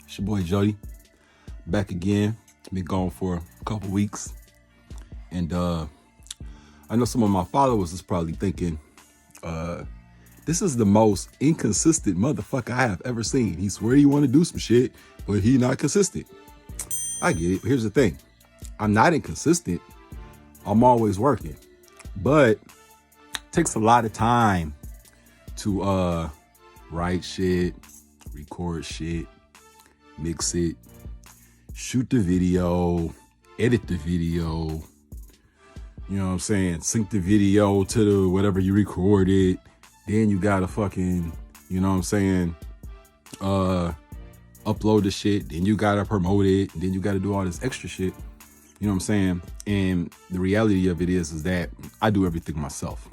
It's your boy Jody, back again. Been gone for a couple weeks, and I know some of my followers is probably thinking, this is the most inconsistent motherfucker I have ever seen. He swear he want to do some shit, but he not consistent. I get it. Here's the thing. I'm not inconsistent. I'm always working, but it takes a lot of time to write shit, record shit, mix it, shoot the video, edit the video, you know what I'm saying? Sync the video to the whatever you recorded. Then you gotta fucking, you know what I'm saying? Upload the shit. Then you gotta promote it. Then you gotta do all this extra shit. You know what I'm saying? And the reality of it is that I do everything myself.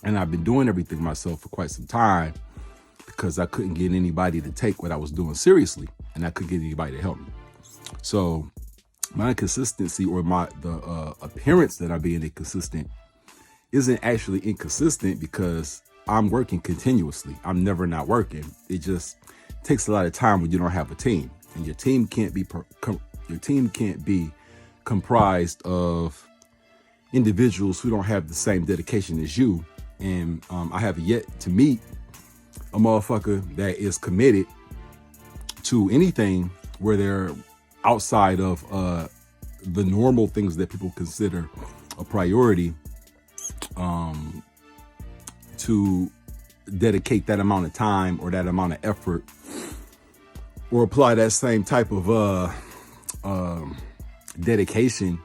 And I've been doing everything myself for quite some time because I couldn't get anybody to take what I was doing seriously, and I couldn't get anybody to help me. So my inconsistency, or the appearance that I'm being inconsistent, isn't actually inconsistent because I'm working continuously. I'm never not working. It just takes a lot of time when you don't have a team, and your team can't be comprised of individuals who don't have the same dedication as you. And I have yet to meet a motherfucker that is committed to anything where they're outside of the normal things that people consider a priority, to dedicate that amount of time or that amount of effort, or apply that same type of dedication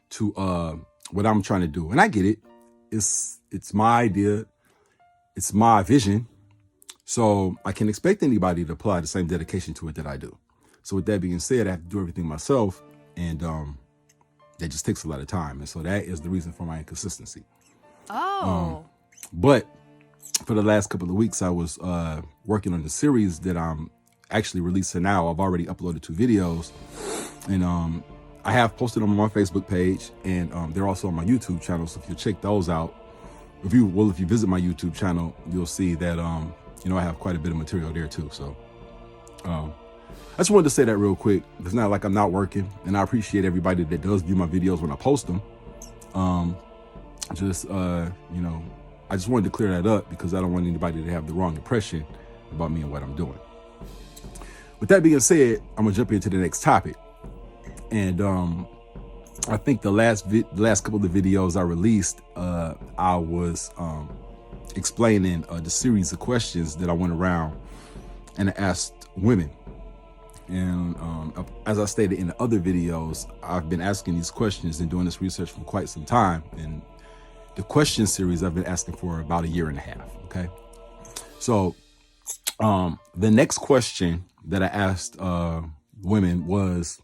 to what I'm trying to do. And I get it. It's my idea. It's my vision. So I can expect anybody to apply the same dedication to it that I do. So with that being said, I have to do everything myself, and that just takes a lot of time. And so that is the reason for my inconsistency. But for the last couple of weeks, I was working on the series that I'm actually releasing now. I've already uploaded 2 videos, and I have posted them on my Facebook page, and they're also on my YouTube channel. So if you check those out, if you visit my YouTube channel, you'll see that I have quite a bit of material there too. So I just wanted to say that real quick. It's not like I'm not working, and I appreciate everybody that does view my videos when I post them. I just wanted to clear that up because I don't want anybody to have the wrong impression about me and what I'm doing. With that being said, I'm gonna jump into the next topic. And I think the last couple of videos I released, I was explaining the series of questions that I went around and asked women. And as I stated in the other videos, I've been asking these questions and doing this research for quite some time. And the question series I've been asking for about 1.5 years. Okay. So the next question that I asked women was,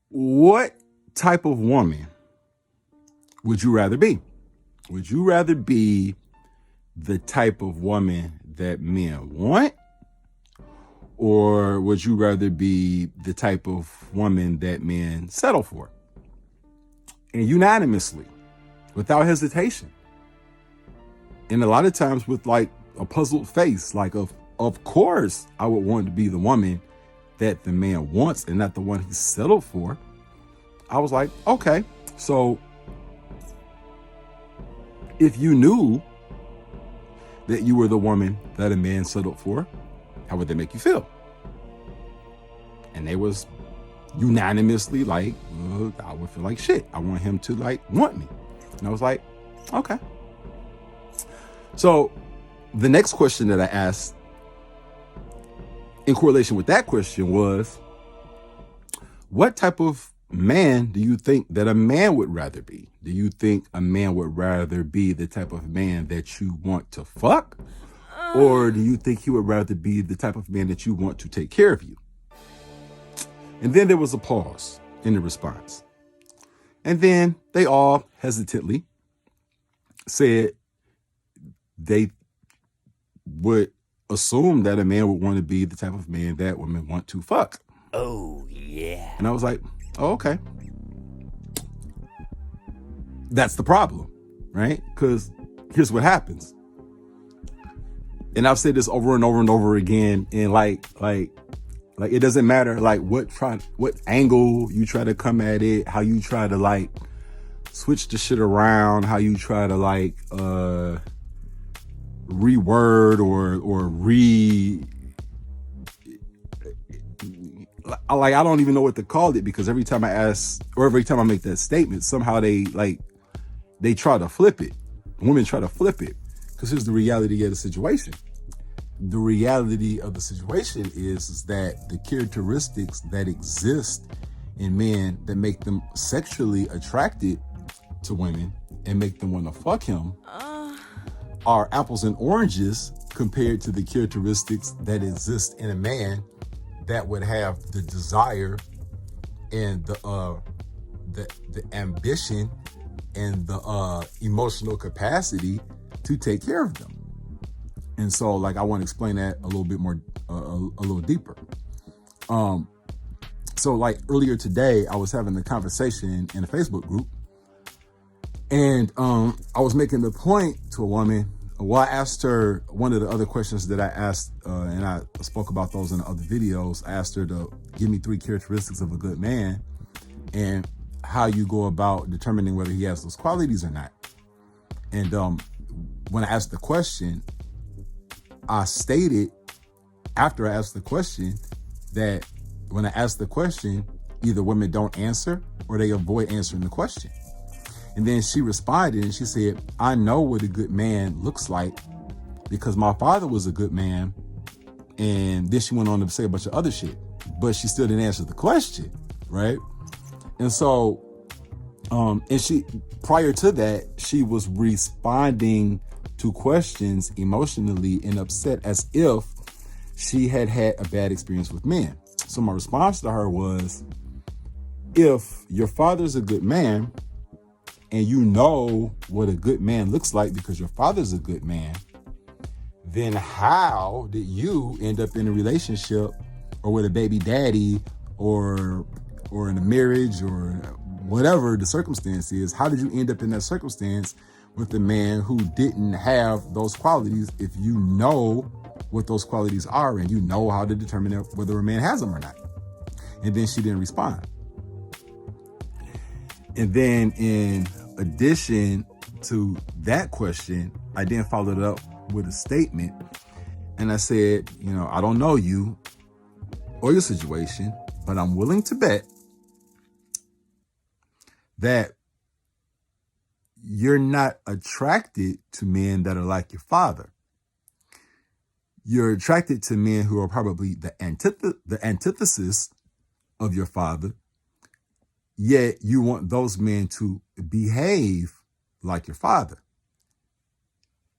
what type of woman would you rather be? Would you rather be the type of woman that men want, or would you rather be the type of woman that men settle for? And unanimously, without hesitation, and a lot of times with like a puzzled face, like of course I would want to be the woman that the man wants and not the one he settled for. I was like, okay, so if you knew that you were the woman that a man settled for, how would that make you feel? And they was unanimously like, I would feel like shit. I want him to like want me. And I was like, okay. So the next question that I asked in correlation with that question was, what type of man do you think that a man would rather be? Do you think a man would rather be the type of man that you want to fuck? Or do you think he would rather be the type of man that you want to take care of you? And then there was a pause in the response. And then they all hesitantly said they would assume that a man would want to be the type of man that women want to fuck. Oh, yeah. And I was like, oh, okay. That's the problem, right? Because here's what happens. and I've said this over and over and over again, and like it doesn't matter like what angle you try to come at it, how you try to like switch the shit around, how you try to like reword or like I don't even know what to call it, because every time I ask or every time I make that statement, somehow they try to flip it. Women try to flip it, because here's the reality of the situation. The reality of the situation is that the characteristics that exist in men that make them sexually attracted to women and make them want to fuck him are apples and oranges compared to the characteristics that exist in a man that would have the desire and the ambition and the emotional capacity to take care of them. And so, like, I want to explain that a little bit more, a little deeper. So, like, earlier today, I was having a conversation in a Facebook group, and I was making the point to a woman. Well, I asked her one of the other questions that I asked, and I spoke about those in the other videos. I asked her to give me 3 characteristics of a good man and how you go about determining whether he has those qualities or not. And when I asked the question, I stated after I asked the question that when I asked the question, either women don't answer or they avoid answering the question. And then she responded and she said, I know what a good man looks like because my father was a good man. And then she went on to say a bunch of other shit, but she still didn't answer the question, right? And so, and she, prior to that, she was responding to questions emotionally and upset as if she had had a bad experience with men. So my response to her was, if your father's a good man and you know what a good man looks like because your father's a good man, then how did you end up in a relationship or with a baby daddy or in a marriage or whatever the circumstance is? How did you end up in that circumstance with a man who didn't have those qualities if you know what those qualities are and you know how to determine whether a man has them or not? And then she didn't respond. And then in addition to that question, I then followed it up with a statement. And I said, I don't know you or your situation, but I'm willing to bet that you're not attracted to men that are like your father. You're attracted to men who are probably the antithesis of your father, yet you want those men to behave like your father.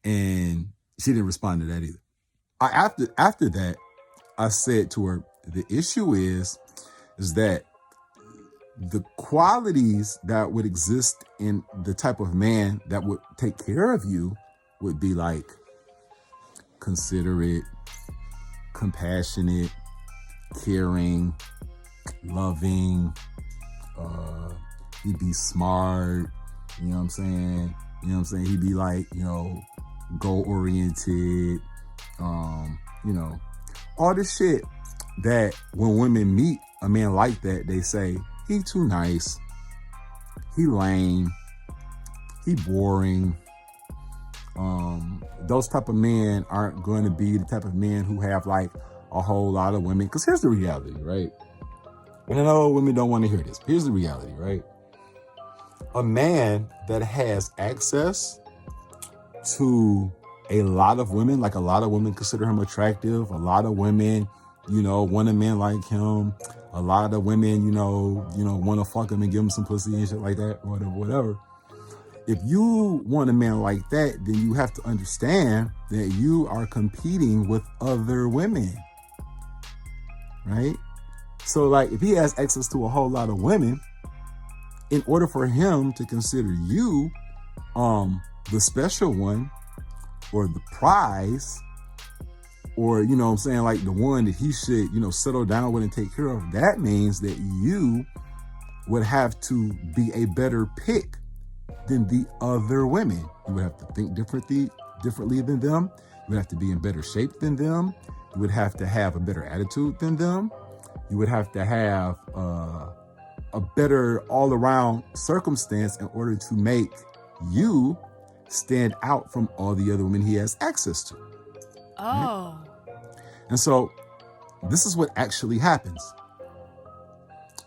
And she didn't respond to that either. After that, I said to her, the issue is that the qualities that would exist in the type of man that would take care of you would be like considerate, compassionate, caring, loving, he'd be smart, you know what I'm saying? He'd be like, goal oriented, all this shit that when women meet a man like that, they say, he too nice, he lame, he boring. Those type of men aren't going to be the type of men who have like a whole lot of women. Because here's the reality, right? And I know women don't want to hear this. Here's the reality, right? A man that has access to a lot of women, like a lot of women consider him attractive, a lot of women, want a man like him, a lot of women, want to fuck him and give him some pussy and shit like that, whatever. If you want a man like that, then you have to understand that you are competing with other women, right? So like if he has access to a whole lot of women, in order for him to consider you the special one or the prize or, like the one that he should, settle down with and take care of, that means that you would have to be a better pick than the other women. You would have to think differently than them. You would have to be in better shape than them. You would have to have a better attitude than them. You would have to have a better all-around circumstance in order to make you stand out from all the other women he has access to. Oh. Right? And so this is what actually happens.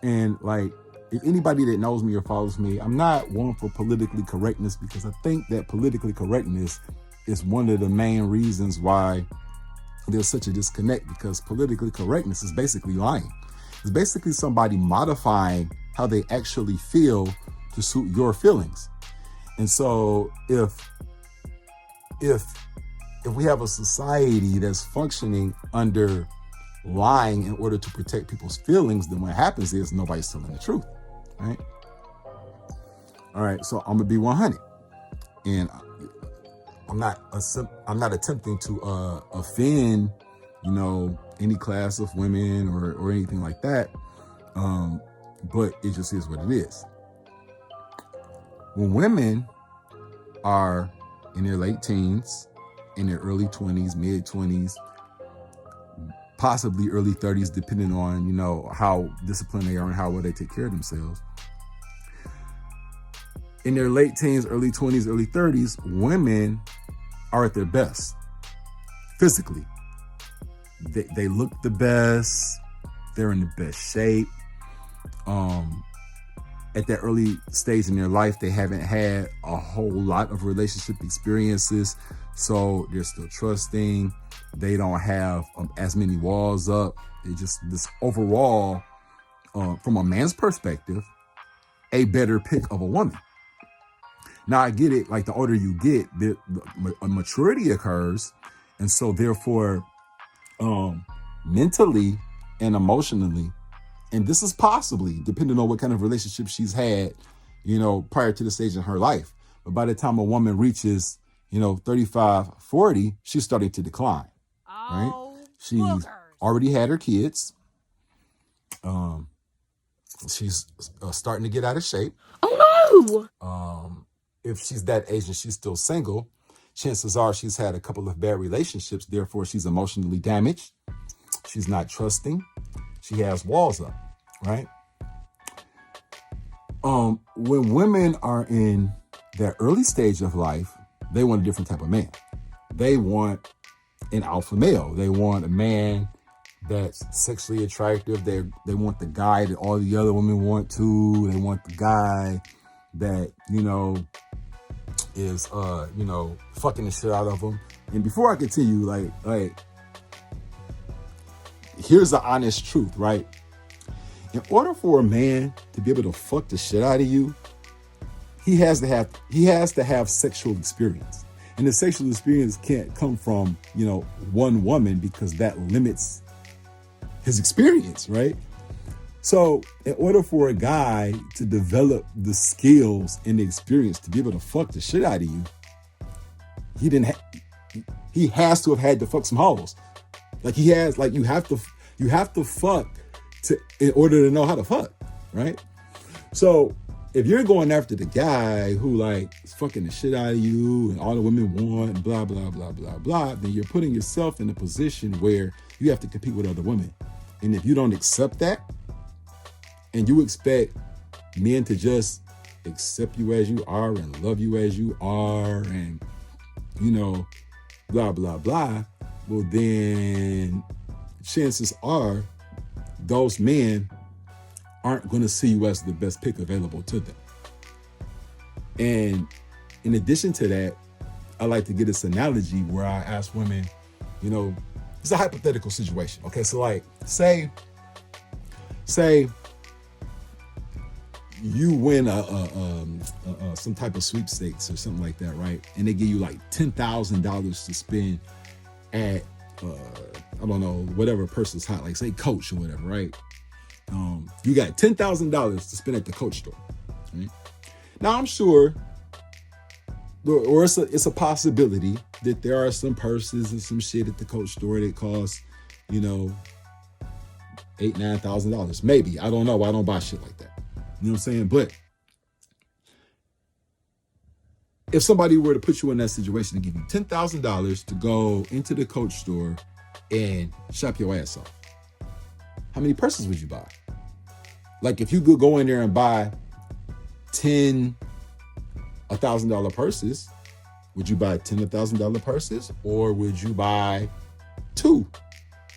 And like, if anybody that knows me or follows me, I'm not one for politically correctness, because I think that politically correctness is one of the main reasons why there's such a disconnect, because politically correctness is basically lying. It's basically somebody modifying how they actually feel to suit your feelings. And so if we have a society that's functioning under lying in order to protect people's feelings, then what happens is nobody's telling the truth, right? All right, so I'm gonna be 100, and I'm not attempting to offend, any class of women or anything like that, but it just is what it is. When women are in their late teens, in their early 20s, mid 20s, possibly early 30s, depending on, how disciplined they are and how well they take care of themselves. In their late teens, early 20s, early 30s, women are at their best physically. They look the best. They're in the best shape. At that early stage in their life, they haven't had a whole lot of relationship experiences, so they're still trusting. They don't have as many walls up. It just, this overall, from a man's perspective, a better pick of a woman. Now, I get it, like the older you get, a maturity occurs, and so therefore, mentally and emotionally, and this is possibly depending on what kind of relationship she's had, prior to the stage in her life. But by the time a woman reaches, 35, 40, she's starting to decline, right? She's already had her kids. She's starting to get out of shape. Oh no! If she's that age and she's still single, chances are she's had a couple of bad relationships. Therefore, she's emotionally damaged. She's not trusting. She has walls up, right? When women are in their early stage of life, they want a different type of man. They want an alpha male. They want a man that's sexually attractive. They want the guy that all the other women want too. They want the guy that, is, fucking the shit out of them. And before I continue, like, here's the honest truth, right? In order for a man to be able to fuck the shit out of you, he has to have sexual experience. And the sexual experience can't come from, one woman, because that limits his experience, right? So in order for a guy to develop the skills and the experience to be able to fuck the shit out of you, he has to have had to fuck some hoes. Like he has, like you have to fuck in order to know how to fuck, right? So if you're going after the guy who like is fucking the shit out of you and all the women want and blah, blah, blah, blah, blah, then you're putting yourself in a position where you have to compete with other women. And if you don't accept that, and you expect men to just accept you as you are and love you as you are and, blah, blah, blah, well, then chances are those men aren't going to see you as the best pick available to them. And in addition to that, I like to get this analogy where I ask women, it's a hypothetical situation. Okay, so like, say you win some type of sweepstakes or something like that, right? And they give you like $10,000 to spend at I don't know, whatever person's hot, like say Coach or whatever, right? You got $10,000 to spend at the Coach store. Right? Now I'm sure, or it's a possibility that there are some purses and some shit at the Coach store that cost, $8,000-$9,000. Maybe, I don't know. I don't buy shit like that. You know what I'm saying? But if somebody were to put you in that situation and give you $10,000 to go into the Coach store and shop your ass off, how many purses would you buy? Like if you could go in there and buy 10 $1,000 purses, would you buy 10 $1,000 purses, or would you buy 2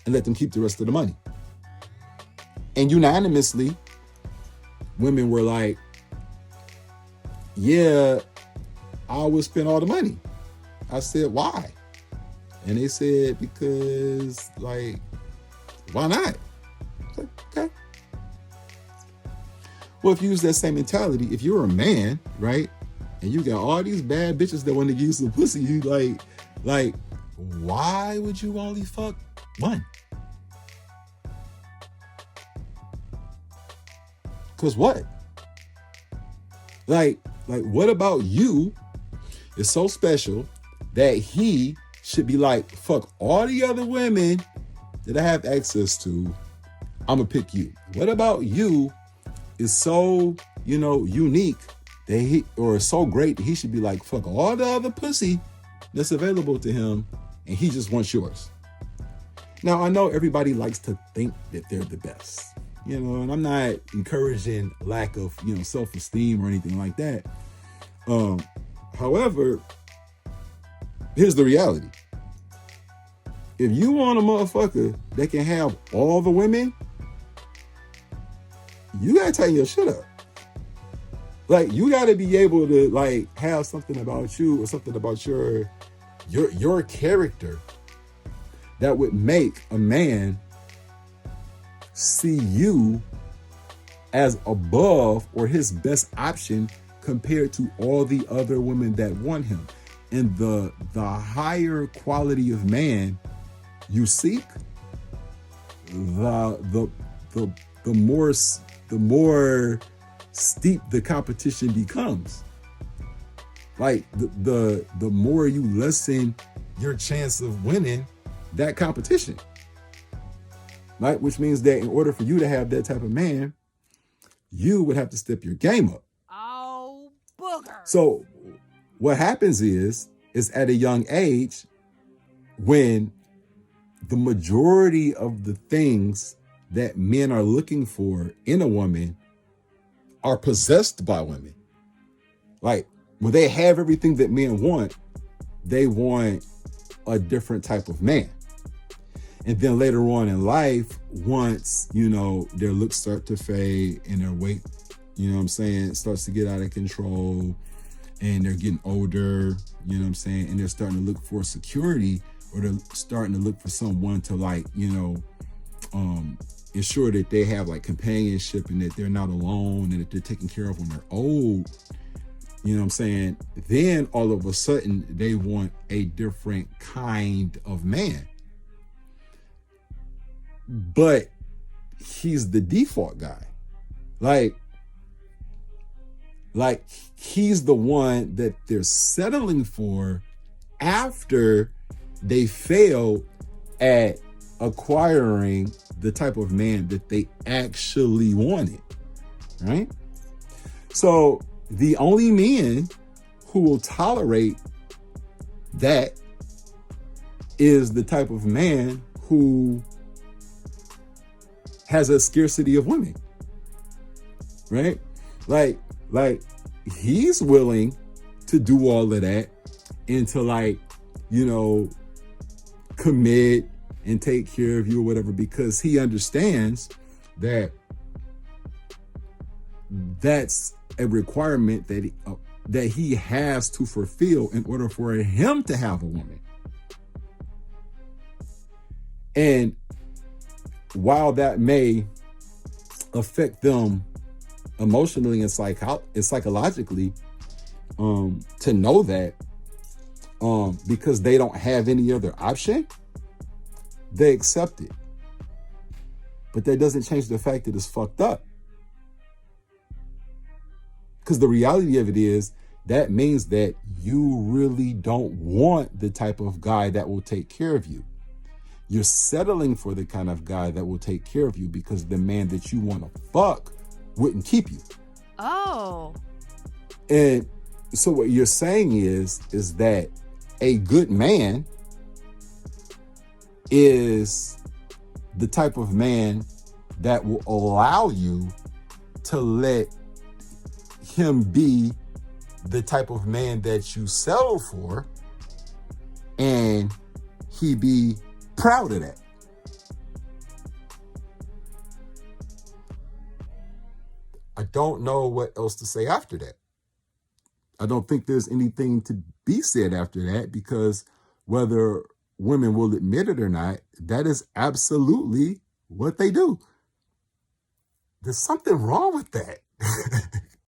and let them keep the rest of the money? And unanimously, women were like, yeah, I would spend all the money. I said, why? And they said, because, like, why not? I said, okay. Well, if you use that same mentality, if you're a man, right, and you got all these bad bitches that want to give you some pussy, you like, why would you only fuck one? Because what? Like, what about you is so special that he should be like, fuck all the other women that I have access to, I'm gonna pick you. What about you is so, unique that or so great that he should be like, fuck all the other pussy that's available to him, and he just wants yours. Now, I know everybody likes to think that they're the best, and I'm not encouraging lack of, self-esteem or anything like that. However, here's the reality. If you want a motherfucker that can have all the women, you gotta tighten your shit up. Like, you gotta be able to, like, have something about you or something about your character that would make a man see you as above or his best option compared to all the other women that want him. And the higher quality of man you seek, the more steep the competition becomes. Like the more you lessen your chance of winning that competition. Right? Which means that in order for you to have that type of man, you would have to step your game up. Oh, booger. So what happens is at a young age, when the majority of the things that men are looking for in a woman are possessed by women. Like, when they have everything that men want, they want a different type of man. And then later on in life, once, their looks start to fade and their weight, starts to get out of control, and they're getting older, and they're starting to look for security, or they're starting to look for someone to, like, ensure that they have, like, companionship and that they're not alone and that they're taken care of when they're old, then all of a sudden they want a different kind of man. But he's the default guy. Like he's the one that they're settling for after they fail at acquiring the type of man that they actually wanted, right? So the only men who will tolerate that is the type of man who has a scarcity of women, right? Like he's willing to do all of that and to, like, commit and take care of you or whatever, because he understands that that's a requirement that he has to fulfill in order for him to have a woman. And while that may affect them emotionally and psychologically, to know that, because they don't have any other option, they accept it. But that doesn't change the fact that it's fucked up. Because the reality of it is, that means that you really don't want the type of guy that will take care of you. You're settling for the kind of guy that will take care of you because the man that you want to fuck wouldn't keep you. Oh. And So what you're saying is that a good man is the type of man that will allow you to let him be the type of man that you settle for, and he be proud of that. I don't know what else to say after that. I don't think there's anything to be said after that, because whether women will admit it or not, that is absolutely what they do. There's something wrong with that.